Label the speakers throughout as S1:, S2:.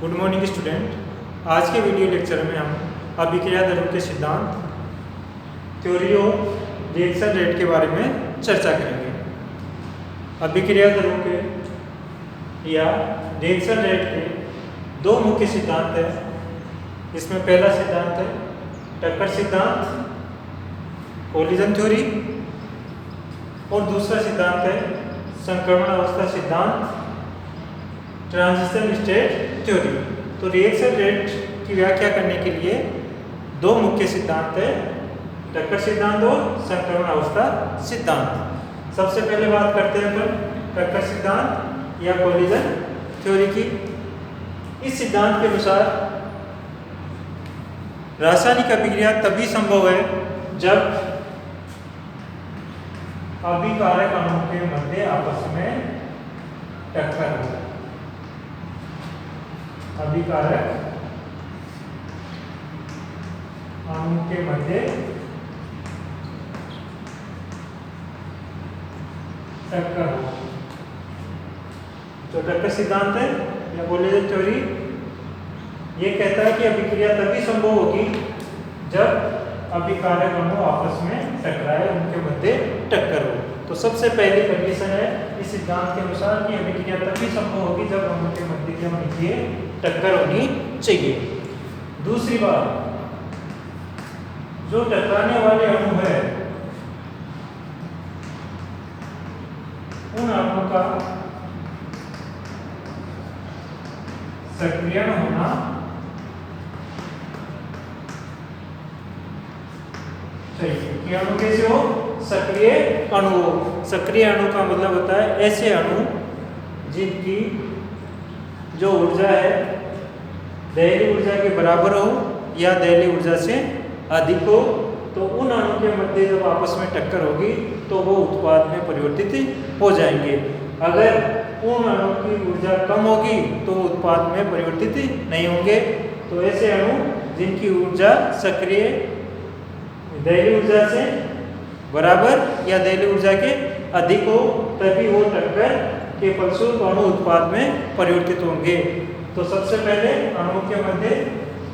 S1: Good morning student. आज के video lecture में हम अभिक्रिया दरों के सिद्धांत, थ्योरी ऑफ रिएक्शन रेट के बारे में चर्चा करेंगे। अभिक्रिया दरों के या रिएक्शन रेट के दो मुख्य सिद्धांत हैं। इसमें पहला सिद्धांत है टक्कर सिद्धांत, कोलिजन थ्योरी, और दूसरा सिद्धांत है संक्रमण अवस्था सिद्धांत, ट्रांजिशन स्टेट थ्योरी। तो रिएक्शन रेट की व्याख्या करने के लिए दो मुख्य सिद्धांत है, टक्कर सिद्धांत और संक्रमण अवस्था सिद्धांत। सबसे पहले बात करते हैं अपन टक्कर सिद्धांत या कोलिजन थ्योरी की। इस सिद्धांत के अनुसार रासायनिक अभिक्रिया तभी संभव है जब अभिकारक अणुओं के मध्य आपस में टक्कर हो। अभिकारक अणुओं के मध्य टक्कर हो। जो टक्कर सिद्धांत है या कोलिजन थ्योरी ये कहता है कि अभिक्रिया तभी संभव होगी जब अभिकारक अणु आपस में टकराए, उनके मध्य टक्कर हो। तो सबसे पहली कंडीशन है इस सिद्धांत के अनुसार कि अभिक्रिया तभी संभव होगी जब अणु के मध्य क्या होनी चाहिए, टक्कर होनी चाहिए। दूसरी बात, जो टकराने वाले अणु है उन अणुओं का सक्रियण होना चाहिए। कि अणु कैसे हो? सक्रिय अणु हो। सक्रिय अणु का मतलब होता है ऐसे अणु जिनकी जो ऊर्जा है दहली ऊर्जा के बराबर हो या दहली ऊर्जा से अधिक हो। तो उन अणु के मध्य जब आपस में टक्कर होगी तो वो उत्पाद में परिवर्तित हो जाएंगे। अगर उन अणु की ऊर्जा कम होगी तो उत्पाद में परिवर्तित नहीं होंगे। तो ऐसे अणु जिनकी ऊर्जा सक्रिय दहली ऊर्जा से बराबर या दहली ऊर्जा के अधिक हो तभी वो टक्कर के फलस्वरूप अणु उत्पाद में परिवर्तित होंगे। तो सबसे पहले अणुओं के मध्य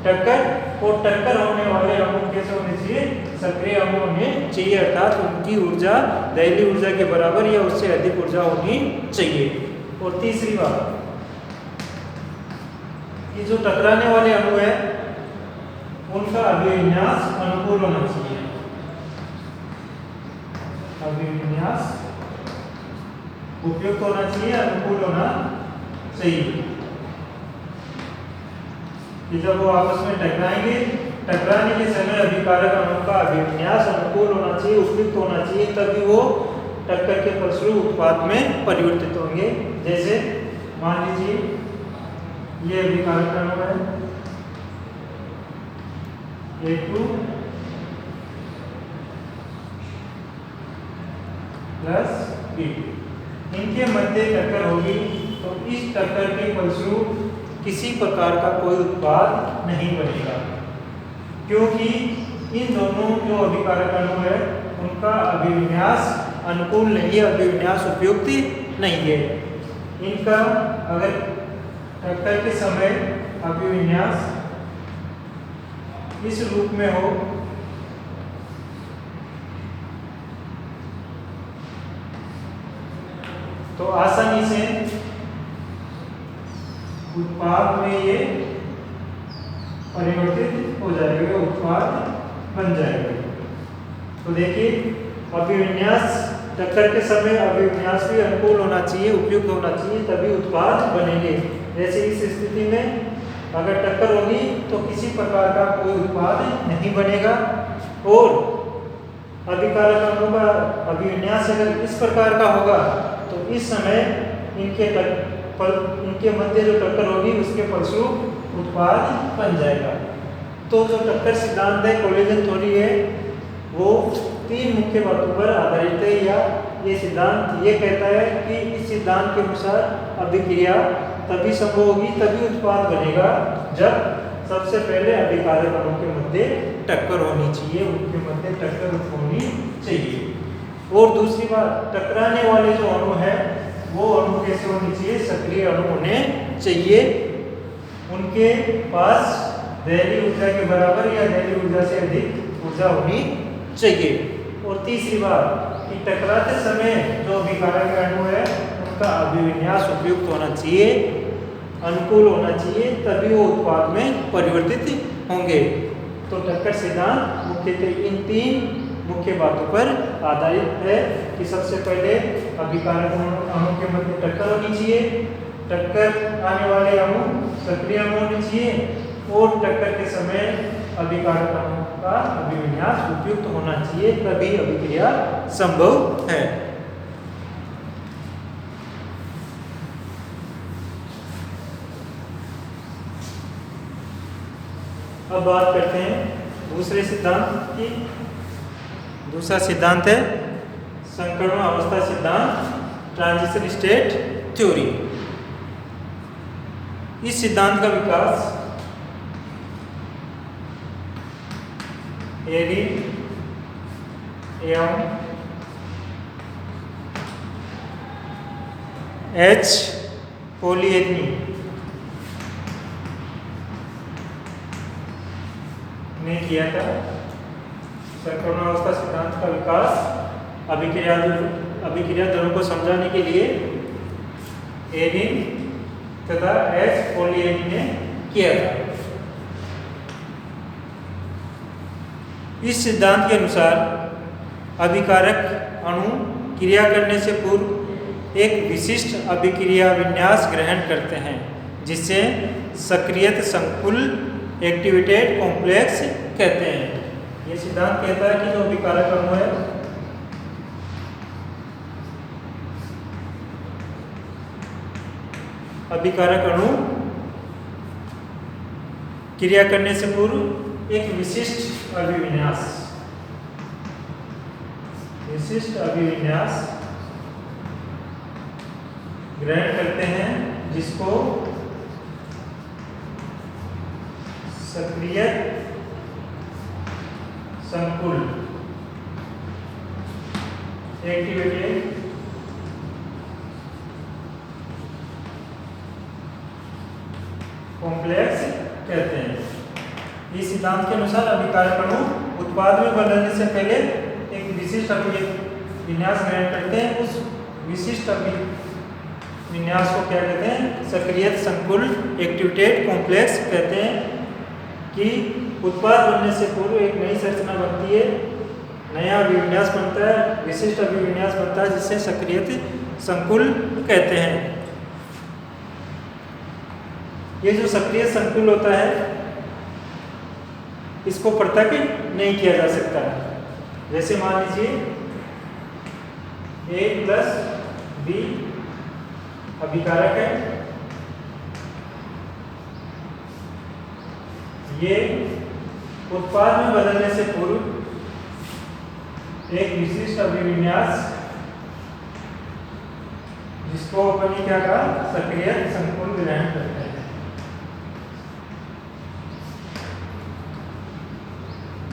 S1: टक्कर, और टक्कर होने वाले अणु कैसे होने चाहिए? सक्रिय अणु होने चाहिए, अर्थात उनकी ऊर्जा दहली ऊर्जा के बराबर या उससे अधिक ऊर्जा होनी चाहिए। और तीसरी बात कि जो टकराने वाले अणु है उनका अभिविन्यास अनुकूल होना चाहिए। अभिविन्यास उपयुक्त होना चाहिए, अनुकूल होना चाहिए। कि जब वो आपस में टकराएंगे, टकराने के समय अभिकारक अणुओं का अभिविन्यास अनुकूल होना चाहिए, उपयुक्त होना चाहिए, तभी वो टक्कर के फलस्वरूप उत्पाद में परिवर्तित होंगे। जैसे मान लीजिए ये अभिकारक अणु है A2 प्लस B2, इनके मध्य टक्कर होगी तो इस टक्कर के फलस्वरूप किसी प्रकार का कोई उत्पाद नहीं बनेगा, क्योंकि इन दोनों जो अभिकारक अणु है उनका अभिविन्यास अनुकूल नहीं है, अभिविन्यास उपयुक्त नहीं है। इनका अगर टक्कर के समय अभिविन्यास इस रूप में हो तो आसानी से उत्पाद में ये परिवर्तित हो जाएगा, उत्पाद बन जाएगा। तो देखिए अभिविन्यास, टक्कर के समय अभिविन्यास भी अनुकूल होना चाहिए, उपयुक्त होना चाहिए, तभी उत्पाद बनेंगे। जैसे इस स्थिति में अगर टक्कर होगी तो किसी प्रकार का कोई उत्पाद नहीं बनेगा। और अभिकारक अणु का अभिविन्यास अगर इस प्रकार का होगा तो इस समय इनके मध्य जो टक्कर होगी उसके फलस्वरूप उत्पाद बन जाएगा। तो जो टक्कर सिद्धांत है, कोलिजन थ्योरी है, वो तीन मुख्य बातों पर आधारित है। या ये सिद्धांत ये कहता है कि इस सिद्धांत के अनुसार अभिक्रिया तभी संभव होगी, तभी उत्पाद बनेगा जब सबसे पहले अभिकारक अणु के मध्य टक्कर होनी चाहिए, उनके मध्य टक्कर होनी चाहिए। और दूसरी बात, टकराने वाले जो अणु है वो अणु कैसे होने चाहिए? सक्रिय अणु होने चाहिए। उनके पास दैनिक ऊर्जा के बराबर या दैनिक ऊर्जा से अधिक ऊर्जा होनी चाहिए। और तीसरी बात कि टकराते समय जो अभिकारक अणु है उनका अभिविन्यास उपयुक्त होना चाहिए, अनुकूल होना चाहिए, तभी वो उत्पाद में परिवर्तित होंगे। तो टक्कर सिद्धांत मुख्यतः इन 3 मुख्य बातों पर आधारित है कि सबसे पहले अभिकारक अणु के मध्य टक्कर होनी चाहिए, टक्कर आने वाले अणु सक्रिय अणु होने चाहिए और टक्कर के समय अभिकारक अणु का अभिविन्यास उपयुक्त होना चाहिए, तभी अभिक्रिया संभव है। अब बात करते हैं दूसरे सिद्धांत की। दूसरा सिद्धांत है संकर्ण अवस्था सिद्धांत, ट्रांजिशन स्टेट थ्योरी। इस सिद्धांत का विकास एरिन एवं एच पोलियनी ने किया था। संक्रमणावस्था सिद्धांत का विकास अभिक्रिया दरों को समझाने के लिए एरिन तथा एच पोलियनी ने किया था। इस सिद्धांत के अनुसार अभिकारक अणु क्रिया करने से पूर्व एक विशिष्ट अभिक्रिया विन्यास ग्रहण करते हैं, जिसे सक्रियत संकुल एक्टिवेटेड कॉम्प्लेक्स कहते हैं। ये सिद्धांत कहता है कि जो अभिकारक अणु है अभिकारक अणु क्रिया करने से पूर्व एक विशिष्ट अभिविन्यास ग्रहण करते हैं, जिसको सक्रिय संकुल एक्टिवेटेड कॉम्प्लेक्स कहते हैं। इस सिद्धांत के अनुसार अभिकारक अणु उत्पाद में बदलने से पहले एक विशिष्ट अभिविन्यास ग्रहण करते हैं। उस विशिष्ट अभिविन्यास को क्या कहते हैं? सक्रियत संकुल एक्टिवेटेड कॉम्प्लेक्स कहते हैं। कि उत्पाद बनने से पूर्व एक नई संरचना बनती है, नया अभिविन्यास बनता है, विशिष्ट अभिविन्यास बनता है, जिसे सक्रियत संकुल कहते हैं। ये जो सक्रिय संकुल होता है इसको पृथक नहीं किया जा सकता। जैसे मान लीजिए A प्लस B अभिकारक है, ये उत्पाद में बदलने से पूर्व एक विशिष्ट अभिविन्यास, जिसको अपन ने क्या कहा, सक्रिय संकुल ग्रहण करते हैं।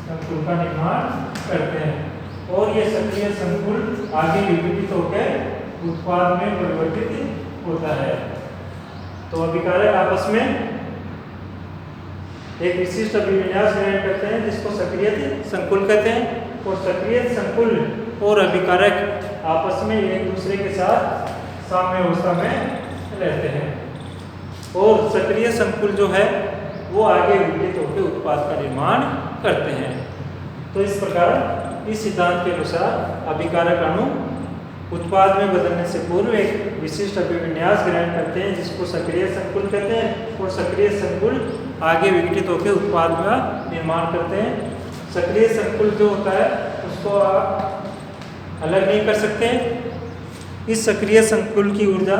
S1: संकुल का निर्माण करते हैं और ये सक्रिय संकुल आगे विघटित होकर उत्पाद में परिवर्तित होता है। तो अभिकारक आपस में एक विशिष्ट अभिविन्यास ग्रहण करते हैं, जिसको सक्रिय संकुल कहते हैं। और सक्रिय संकुल और अभिकारक आपस में एक दूसरे के साथ साम्य अवस्था में रहते हैं और सक्रिय संकुल जो है वो आगे विघटित होकर उत्पाद का निर्माण करते हैं। तो इस प्रकार इस सिद्धांत के अनुसार अभिकारक अणु उत्पाद में बदलने से पूर्व एक विशिष्ट अभिविन्यास ग्रहण करते हैं, जिसको सक्रिय संकुल कहते हैं। और सक्रिय संकुल आगे विघटित होकर उत्पाद का निर्माण करते हैं। सक्रिय संकुल जो होता है उसको आप अलग नहीं कर सकते। इस सक्रिय संकुल की ऊर्जा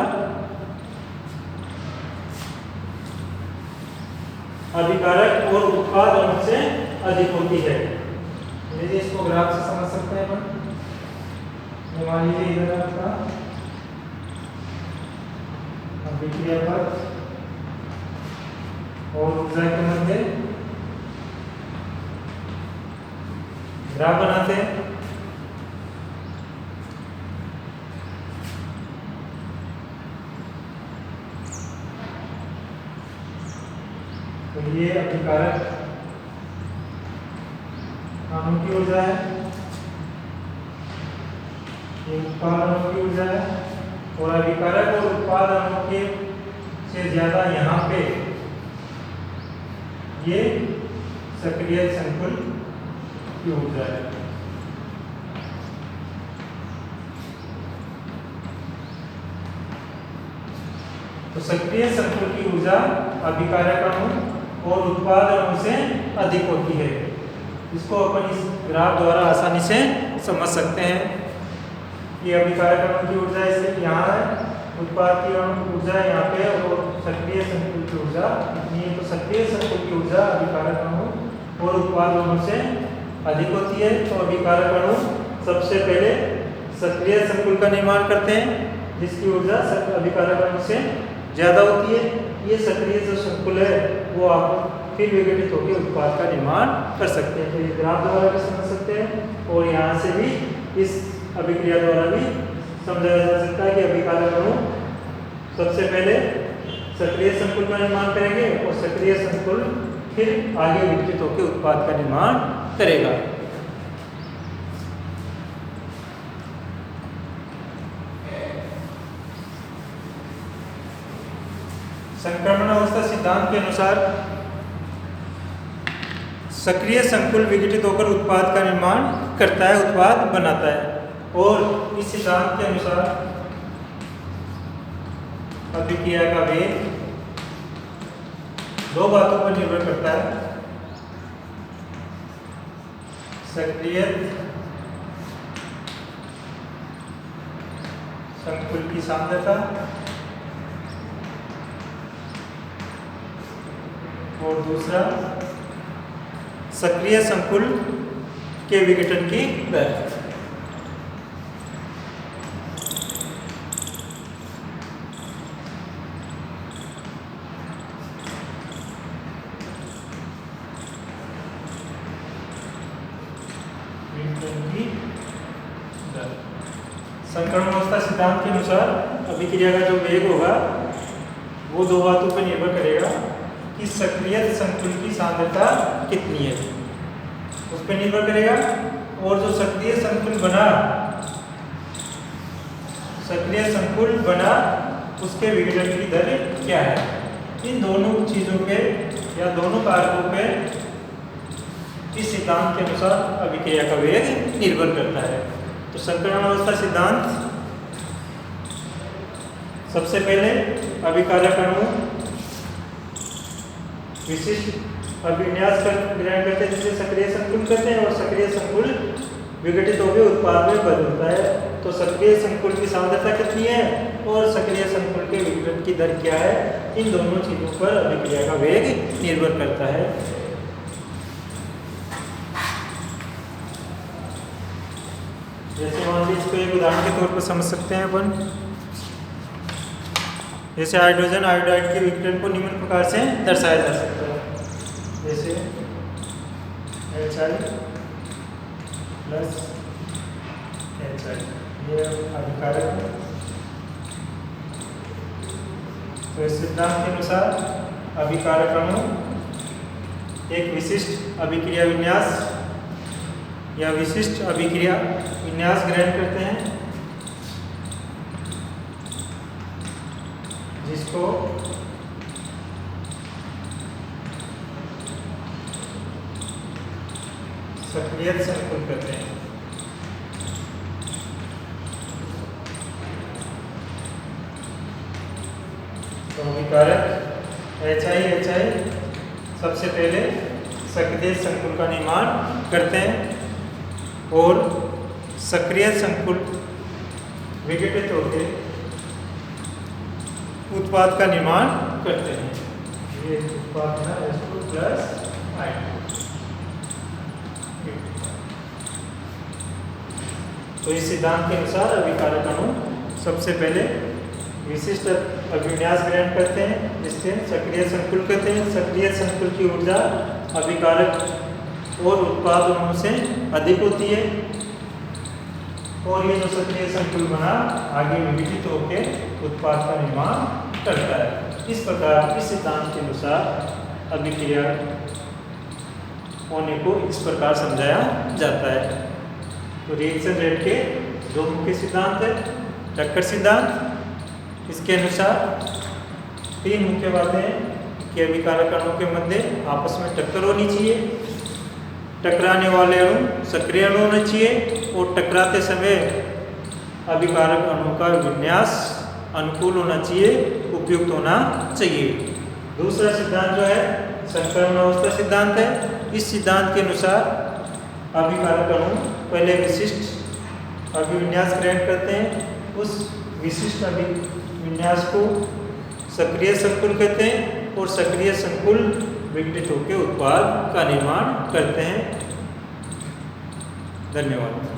S1: अभिकारक और उत्पाद अणु से अधिक होती है। यदि इसको ग्राफ से समझ सकते हैं अपन, मान लीजिए इधर आपका अभिक्रिया पथ और ऊर्जा के मध्य ग्राफ बनाते हैं। तो ये अभिकारक अणु की ऊर्जा है, ये उत्पाद अणु की ऊर्जा है, और अभिकारक और उत्पाद अणु के से ज्यादा यहाँ पे ये सक्रिय संकुल की ऊर्जा है। तो सक्रिय संकुल की ऊर्जा अभिकारक अणु और उत्पाद अणु से अधिक होती है। इसको अपन इस ग्राफ द्वारा आसानी से समझ सकते हैं। ये अभिकारक अणु की ऊर्जा इसे यहाँ है, उत्पाद की अणु ऊर्जा यहाँ पे, और सक्रिय संकुल की ऊर्जा इतनी है। तो सक्रिय संकुल की ऊर्जा अभिकारक अणु और उत्पाद अणु से अधिक होती है। तो अभिकारक अणु सबसे पहले सक्रिय संकुल का निर्माण करते हैं, जिसकी ऊर्जा अभिकारक अणु से ज्यादा होती है। ये सक्रिय जो संकुल है वो आप फिर विघटित होकर उत्पाद का निर्माण कर सकते हैं। तो ये ग्राफ द्वारा भी समझ सकते हैं, और यहाँ से भी इस अभिक्रिया द्वारा भी समझाया जा सकता है कि अभिकारक अणु सबसे पहले सक्रिय संकुल का निर्माण करेंगे, और सक्रिय संकुल फिर आगे विघटित होकर उत्पाद का निर्माण करेगा। संक्रमण अवस्था सिद्धांत के अनुसार सक्रिय संकुल विघटित होकर उत्पाद का निर्माण करता है, उत्पाद बनाता है। और इस सिद्धांत के अनुसार अभिक्रिया का वेग दो बातों पर निर्भर करता है, सक्रिय संकुल की सांद्रता और दूसरा सक्रिय संकुल के विघटन की दर। संक्रमण अवस्था सिद्धांत के अनुसार अभिक्रिया का जो वेग होगा वो दो बातों पर निर्भर करेगा कि सक्रिय संकुल की सांद्रता कितनी है, उस पर निर्भर करेगा। और जो सक्रिय संकुल बना उसके विघटन की दर क्या है। इन दोनों चीजों पे या दोनों कारकों पे इस सिद्धांत के अनुसार अभिक्रिया का वेग निर्भर करता है। तो संक्रमण अवस्था सिद्धांत सबसे पहले अभिकारक अणु विशिष्ट अभिन्यास ग्रहण करते हैं, जिसे सक्रिय संकुल कहते हैं, और सक्रिय संकुल विघटित होकर उत्पाद में बदलता है। तो सक्रिय संकुल की सांद्रता कितनी है और सक्रिय संकुल के विघटन की दर क्या है, इन दोनों चीजों पर अभिक्रिया का वेग निर्भर करता है। जैसे मान लीजिए इसको एक उदाहरण के तौर पर समझ सकते हैं अपन। जैसे हाइड्रोजन आयोडाइड के विघटन को निम्न प्रकार से दर्शाया जा सकता है, जैसे HI प्लस HI, ये अभिकारक है। तो इस सिद्धांत के अनुसार अभिकारक अणु एक विशिष्ट अभिक्रिया विन्यास या विशिष्ट अभिक्रिया विन्यास ग्रहण करते हैं, जिसको सक्रिय संकुल कहते हैं। तो अभिकारक HI सबसे पहले सक्रिय संकुल का निर्माण करते हैं, और सक्रिय संकुल विघटित होकर उत्पाद का निर्माण करते हैं। ये उत्पाद है H2 प्लस I2। तो इस सिद्धांत के अनुसार अभिकारक अणु सबसे पहले विशिष्ट अभिविन्यास ग्रहण करते हैं, जिससे सक्रिय संकुल कहते हैं। सक्रिय संकुल की ऊर्जा अभिकारक और उत्पाद अणु से अधिक होती है, और ये जो सक्रिय संकुल बना आगे विघटित होकर उत्पाद का निर्माण करता है। इस प्रकार इस सिद्धांत के अनुसार अभिक्रिया होने को इस प्रकार समझाया जाता है। तो रिएक्शन रेट के दो मुख्य सिद्धांत है। टक्कर सिद्धांत, इसके अनुसार तीन मुख्य बातें हैं कि अभिकारक अणुओं के मध्य आपस में टक्कर होनी चाहिए, टकराने वाले अणु सक्रिय अणु होने चाहिए और टकराते समय अभिकारक अणु का विन्यास अनुकूल होना चाहिए, उपयुक्त होना चाहिए। दूसरा सिद्धांत जो है संक्रमण अवस्था सिद्धांत है। इस सिद्धांत के अनुसार अभिकारक अणु पहले विशिष्ट अभिविन्यास ग्रहण करते हैं, उस विशिष्ट अभिविन्यास को सक्रिय संकुल कहते हैं और सक्रिय संकुल विघटित होकर उत्पाद का निर्माण करते हैं। धन्यवाद।